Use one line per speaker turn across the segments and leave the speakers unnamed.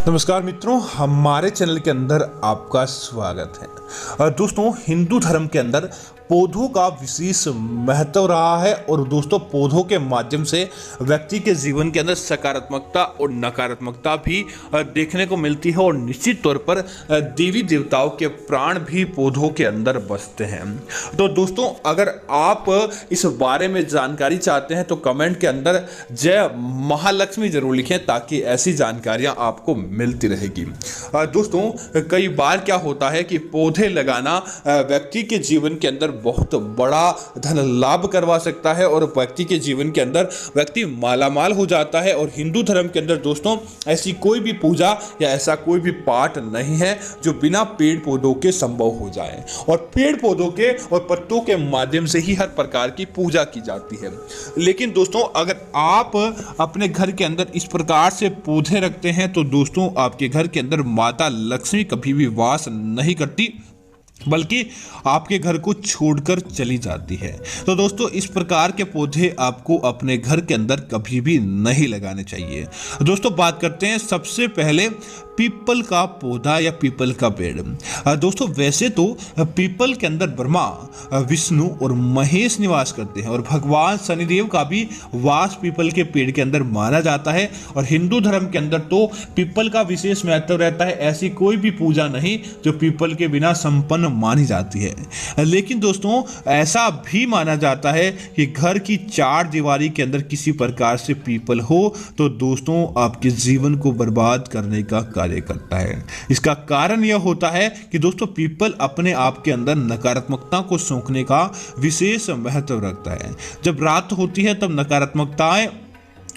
नमस्कार मित्रों, हमारे चैनल के अंदर आपका स्वागत है। दोस्तों, हिंदू धर्म के अंदर पौधों का विशेष महत्व रहा है और दोस्तों पौधों के माध्यम से व्यक्ति के जीवन के अंदर सकारात्मकता और नकारात्मकता भी देखने को मिलती है और निश्चित तौर पर देवी देवताओं के प्राण भी पौधों के अंदर बसते हैं। तो दोस्तों, अगर आप इस बारे में जानकारी चाहते हैं तो कमेंट के अंदर जय महालक्ष्मी जरूर लिखें ताकि ऐसी जानकारियां आपको मिलती रहेगी। दोस्तों, कई बार क्या होता है कि पौधे लगाना व्यक्ति के जीवन के अंदर बहुत बड़ा धन लाभ करवा सकता है और व्यक्ति के जीवन के अंदर व्यक्ति मालामाल हो जाता है। और हिंदू धर्म के अंदर दोस्तों ऐसी कोई भी पूजा या ऐसा कोई भी पाठ नहीं है जो बिना पेड़ पौधों के संभव हो जाए, और पेड़ पौधों के और पत्तों के माध्यम से ही हर प्रकार की पूजा की जाती है। लेकिन दोस्तों, अगर आप अपने घर के अंदर इस प्रकार से पौधे रखते हैं तो दोस्तों आपके घर के अंदर माता लक्ष्मी कभी भी वास नहीं करती, बल्कि आपके घर को छोड़कर चली जाती है। तो दोस्तों, इस प्रकार के पौधे आपको अपने घर के अंदर कभी भी नहीं लगाने चाहिए। दोस्तों, बात करते हैं सबसे पहले पीपल का पौधा या पीपल का पेड़। दोस्तों, वैसे तो पीपल के अंदर ब्रह्मा, विष्णु और महेश निवास करते हैं और भगवान शनिदेव का भी वास पीपल के पेड़ के अंदर माना जाता है। और हिंदू धर्म के अंदर तो पीपल का विशेष महत्व रहता है। ऐसी कोई भी पूजा नहीं जो पीपल के बिना संपन्न मानी जाती है। लेकिन दोस्तों, ऐसा भी माना जाता है कि घर की चार दीवारी के अंदर किसी प्रकार से पीपल हो तो दोस्तों आपके जीवन को बर्बाद करने का कार्य करता है। इसका कारण यह होता है कि दोस्तों पीपल अपने आप के अंदर नकारात्मकता को सोखने का विशेष महत्व रखता है। जब रात होती है तब नकारात्मकताएं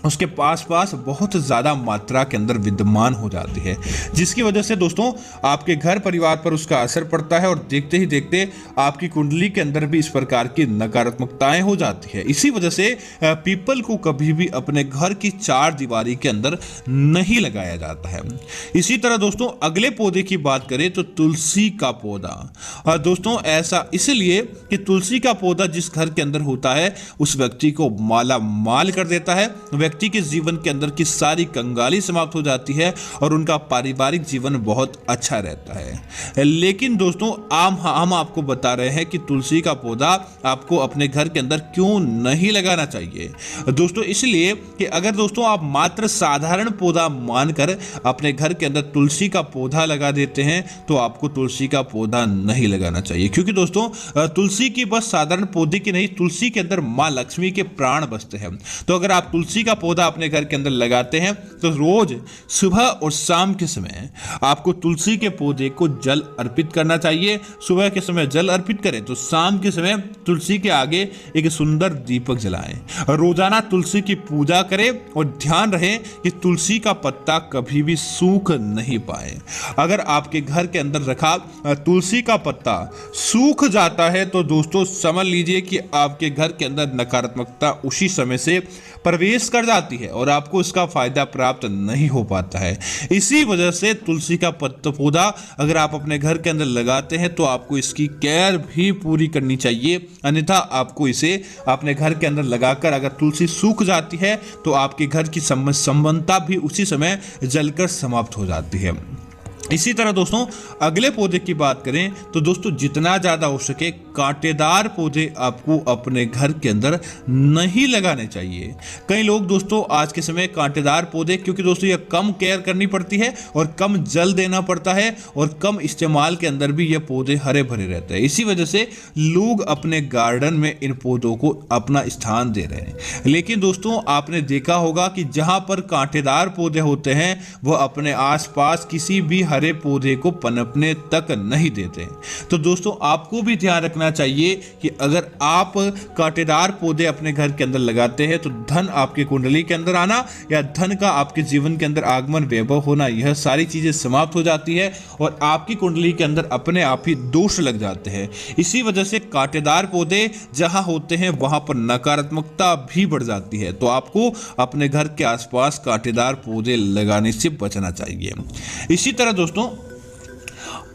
उसके पास बहुत ज़्यादा मात्रा के अंदर विद्यमान हो जाती है, जिसकी वजह से दोस्तों आपके घर परिवार पर उसका असर पड़ता है और देखते ही देखते आपकी कुंडली के अंदर भी इस प्रकार की नकारात्मकताएं हो जाती है। इसी वजह से पीपल को कभी भी अपने घर की चार दीवारी के अंदर नहीं लगाया जाता है। इसी तरह दोस्तों अगले पौधे की बात करें तो तुलसी का पौधा। दोस्तों, ऐसा इसलिए कि तुलसी का पौधा जिस घर के अंदर होता है उस व्यक्ति को माला माल कर देता है। व्यक्ति के जीवन के अंदर की सारी कंगाली समाप्त हो जाती है और उनका पारिवारिक जीवन बहुत अच्छा रहता है। लेकिन दोस्तों हम आपको बता रहे हैं कि तुलसी का पौधा आपको अपने घर के अंदर क्यों नहीं लगाना चाहिए। दोस्तों, इसलिए कि अगर दोस्तों आप मात्र साधारण पौधा मानकर अपने घर के अंदर तुलसी का पौधा लगा देते हैं तो आपको तुलसी का पौधा नहीं लगाना चाहिए, क्योंकि दोस्तों तुलसी की बस साधारण पौधे की नहीं, तुलसी के अंदर मां लक्ष्मी के प्राण बसते हैं। तो अगर आप तुलसी का पौधा अपने घर के अंदर लगाते हैं तो रोज सुबह और शाम के समय आपको तुलसी के पौधे को जल अर्पित करना चाहिए। सुबह के समय जल अर्पित करें तो शाम के समय तुलसी के आगे एक सुंदर दीपक जलाएं। रोजाना तुलसी की पूजा करें और ध्यान रहे कि तुलसी का पत्ता कभी भी सूख नहीं पाए। अगर आपके घर के अंदर रखा तुलसी का पत्ता सूख जाता है तो दोस्तों समझ लीजिए कि आपके घर के अंदर नकारात्मकता उसी समय से प्रवेश कर जाती है और आपको इसका फायदा प्राप्त नहीं हो पाता है। इसी वजह से तुलसी का पौधा अगर आप अपने घर के अंदर लगाते हैं तो आपको इसकी केयर भी पूरी करनी चाहिए, अन्यथा आपको इसे अपने घर के अंदर लगाकर अगर तुलसी सूख जाती है तो आपके घर की संबंधता भी उसी समय जलकर समाप्त हो जाती है। इसी तरह दोस्तों अगले पौधे की बात करें तो दोस्तों जितना ज़्यादा हो सके कांटेदार पौधे आपको अपने घर के अंदर नहीं लगाने चाहिए। कई लोग दोस्तों आज के समय कांटेदार पौधे, क्योंकि दोस्तों यह कम केयर करनी पड़ती है और कम जल देना पड़ता है और कम इस्तेमाल के अंदर भी ये पौधे हरे भरे रहते हैं, इसी वजह से लोग अपने गार्डन में इन पौधों को अपना स्थान दे रहे हैं। लेकिन दोस्तों आपने देखा होगा कि जहाँ पर कांटेदार पौधे होते हैं वह अपने आसपास किसी भी हरे पौधे को पनपने तक नहीं देते। तो दोस्तों आपको भी ध्यान रखना चाहिए कि अगर आप कांटेदार पौधे अपने घर के अंदर लगाते हैं तो धन आपके कुंडली के अंदर आना या धन का आपके जीवन के अंदर आगमन वैभव होना, यह सारी चीजें समाप्त हो जाती है और आपकी कुंडली के अंदर अपने आप ही दोष लग जाते हैं। इसी वजह से कांटेदार पौधे जहां होते हैं वहां पर नकारात्मकता भी बढ़ जाती है। तो आपको अपने घर के आसपास कांटेदार पौधे लगाने से बचना चाहिए। इसी तरह दोस्तों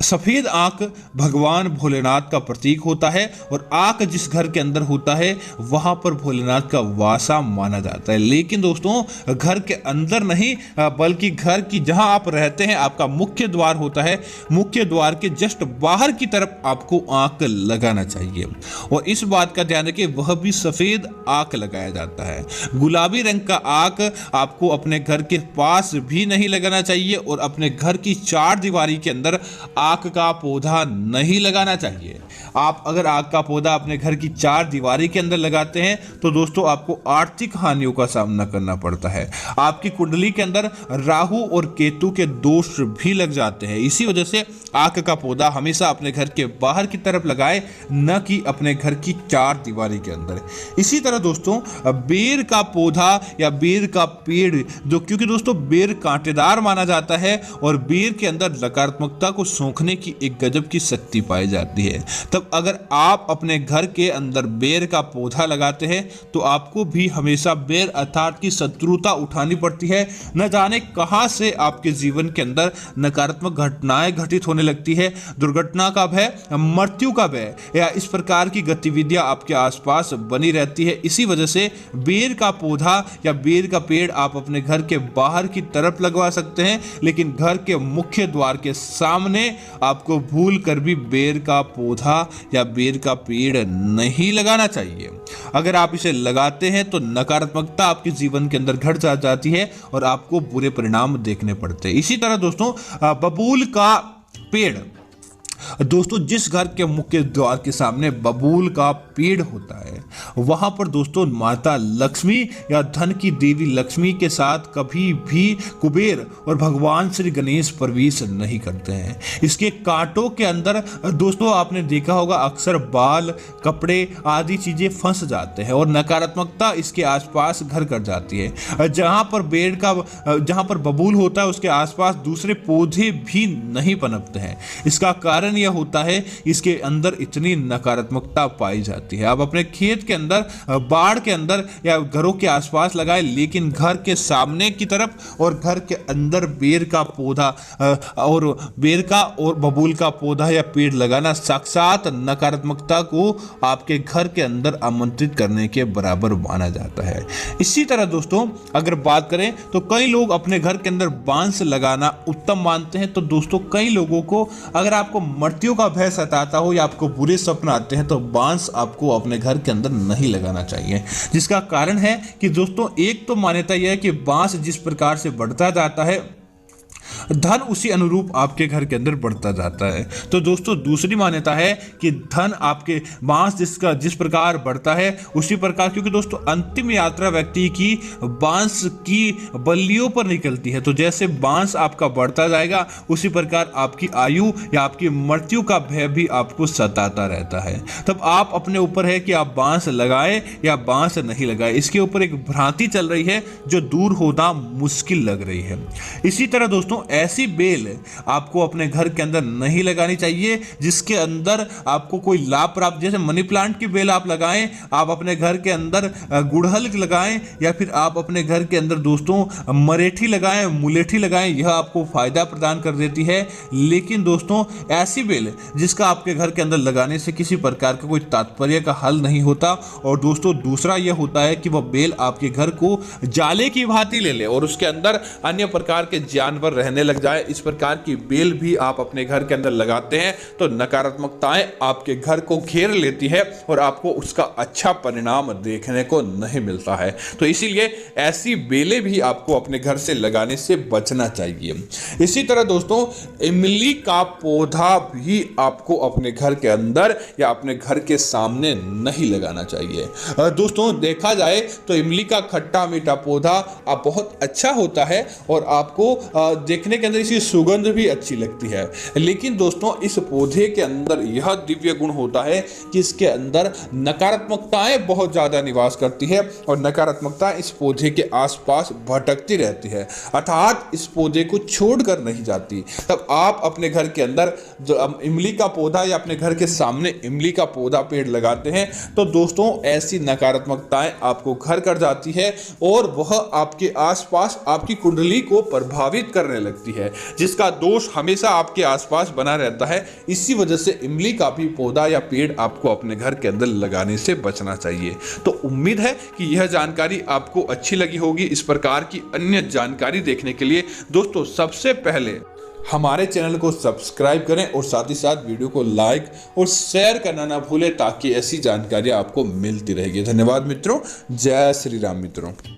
सफेद आंख भगवान भोलेनाथ का प्रतीक होता है और आंख जिस घर के अंदर होता है वहां पर भोलेनाथ का वासा माना जाता है। लेकिन दोस्तों घर के अंदर नहीं बल्कि घर की जहां आप रहते हैं आपका मुख्य द्वार होता है, मुख्य द्वार के जस्ट बाहर की तरफ आपको आंख लगाना चाहिए और इस बात का ध्यान रखिए वह भी सफेद आंख लगाया जाता है। गुलाबी रंग का आंख आपको अपने घर के पास भी नहीं लगाना चाहिए और अपने घर की चार दीवारी के अंदर आक का पौधा नहीं लगाना चाहिए। आप अगर आक का पौधा अपने घर की चार दीवारी के अंदर लगाते हैं तो दोस्तों आपको आर्थिक हानियों का सामना करना पड़ता है। आपकी कुंडली के अंदर राहु और केतु के दोष भी लग जाते हैं। इसी वजह से आक का पौधा हमेशा अपने घर के बाहर की तरफ लगाए, न कि अपने घर की चार दीवारी के अंदर। इसी तरह दोस्तों बेर का पौधा या बेर का पेड़ जो, क्योंकि दोस्तों बेर कांटेदार माना जाता है और बेर के अंदर नकारात्मकता को सोखने की एक गजब की शक्ति पाई जाती है। तब अगर आप अपने घर के अंदर बेर का पौधा लगाते हैं तो आपको भी हमेशा बेर अर्थात की शत्रुता उठानी पड़ती है। न जाने कहां से आपके जीवन के अंदर नकारात्मक घटनाएं घटित होने लगती है, दुर्घटना का भय, मृत्यु का भय या इस प्रकार की गतिविधियां आपके आसपास बनी रहती है। इसी वजह से बेर का पौधा या बेर का पेड़ आप अपने घर के बाहर की तरफ लगवा सकते हैं, लेकिन घर के मुख्य द्वार के सामने आपको भूल कर भी बेर का पौधा या बेर का पेड़ नहीं लगाना चाहिए। अगर आप इसे लगाते हैं तो नकारात्मकता आपके जीवन के अंदर घट जाती है और आपको बुरे परिणाम देखने पड़ते हैं। इसी तरह दोस्तों बबूल का पेड़, दोस्तों जिस घर के मुख्य द्वार के सामने बबूल का पेड़ होता है वहां पर दोस्तों माता लक्ष्मी या धन की देवी लक्ष्मी के साथ कभी भी कुबेर और भगवान श्री गणेश प्रवेश नहीं करते हैं। इसके कांटों के अंदर दोस्तों आपने देखा होगा अक्सर बाल, कपड़े आदि चीजें फंस जाते हैं और नकारात्मकता इसके आसपास घर कर जाती है। जहां पर बबूल होता है उसके आसपास दूसरे पौधे भी नहीं पनपते हैं। इसका कारण यह होता है इसके अंदर इतनी नकारात्मकता पाई जाती है। आप अपने खेत के अंदर, बाड़ के अंदर या घरों के आसपास लगाए, लेकिन घर के सामने की तरफ और घर के अंदर बेर का पौधा और बेर का और बबूल का पौधा या पेड़ लगाना साक्षात नकारात्मकता को आपके घर के अंदर आमंत्रित करने के बराबर माना जाता है। इसी तरह दोस्तों अगर बात करें तो कई लोग अपने घर के अंदर बांस लगाना उत्तम मानते हैं। तो दोस्तों कई लोगों को अगर आपको मृत्यु का भय सताता हो या आपको बुरे सपने आते हैं तो बांस आपको अपने घर के अंदर नहीं लगाना चाहिए। जिसका कारण है कि दोस्तों एक तो मान्यता यह है कि बांस जिस प्रकार से बढ़ता जाता है धन उसी अनुरूप आपके घर के अंदर बढ़ता जाता है। तो दोस्तों दूसरी मान्यता है कि धन आपके बांस जिस प्रकार बढ़ता है उसी प्रकार, क्योंकि दोस्तों अंतिम यात्रा व्यक्ति की बांस की बल्लियों पर निकलती है। तो जैसे बांस आपका बढ़ता जाएगा उसी प्रकार आपकी आयु या आपकी मृत्यु का भय भी आपको सताता रहता है। तब आप अपने ऊपर है कि आप बांस लगाए या बांस नहीं लगाए। इसके ऊपर एक भ्रांति चल रही है जो दूर होना मुश्किल लग रही है। इसी तरह दोस्तों ऐसी बेल आपको अपने घर के अंदर नहीं लगानी चाहिए जिसके अंदर आपको कोई लाभ प्राप्त, जैसे मनी प्लांट की बेल आप लगाएं, आप अपने घर के अंदर गुड़हल लगाएं या फिर आप अपने घर के अंदर दोस्तों मरेठी लगाएं, मुलेठी लगाएं, यह आपको फायदा प्रदान कर देती है। लेकिन दोस्तों ऐसी बेल जिसका आपके घर के अंदर लगाने से किसी प्रकार का कोई तात्पर्य का हल नहीं होता। और दोस्तों दूसरा यह होता है कि वह बेल आपके घर को जाले की भांति ले ले और उसके अंदर अन्य प्रकार के जानवर रहने लग जाए। इस प्रकार की बेल भी आप अपने घर के अंदर लगाते हैं तो नकारात्मकताएं आपके घर को घेर लेती है और आपको उसका अच्छा परिणाम देखने को नहीं मिलता है। तो इसीलिए ऐसी बेलें भी आपको अपने घर से लगाने से बचना चाहिए। इसी तरह दोस्तों इमली का पौधा भी आपको अपने घर के अंदर या अपने घर के सामने नहीं लगाना चाहिए। दोस्तों देखा जाए तो इमली का खट्टा मीठा पौधा बहुत अच्छा होता है और आपको देखने के अंदर इसकी सुगंध भी अच्छी लगती है। लेकिन दोस्तों इस पौधे के अंदर यह दिव्य गुण होता है कि इसके अंदर नकारात्मकताएं बहुत ज्यादा निवास करती है और नकारात्मकता इस पौधे के आसपास भटकती रहती है, अर्थात इस पौधे को छोड़कर नहीं जाती। तब आप अपने घर के अंदर जो इमली का पौधा या अपने घर के सामने इमली का पौधा पेड़ लगाते हैं तो दोस्तों ऐसी नकारात्मकताएं आपको घर कर जाती है और वह आपके आसपास आपकी कुंडली को प्रभावित करने लगती भेजती है, जिसका दोष हमेशा आपके आसपास बना रहता है। इसी वजह से इमली का भी पौधा या पेड़ आपको अपने घर के अंदर लगाने से बचना चाहिए। तो उम्मीद है कि यह जानकारी आपको अच्छी लगी होगी। इस प्रकार की अन्य जानकारी देखने के लिए दोस्तों सबसे पहले हमारे चैनल को सब्सक्राइब करें और साथ ही साथ वीडियो को लाइक और शेयर करना ना भूलें, ताकि ऐसी जानकारियां आपको मिलती रहेगी। धन्यवाद मित्रों। जय श्री राम मित्रों।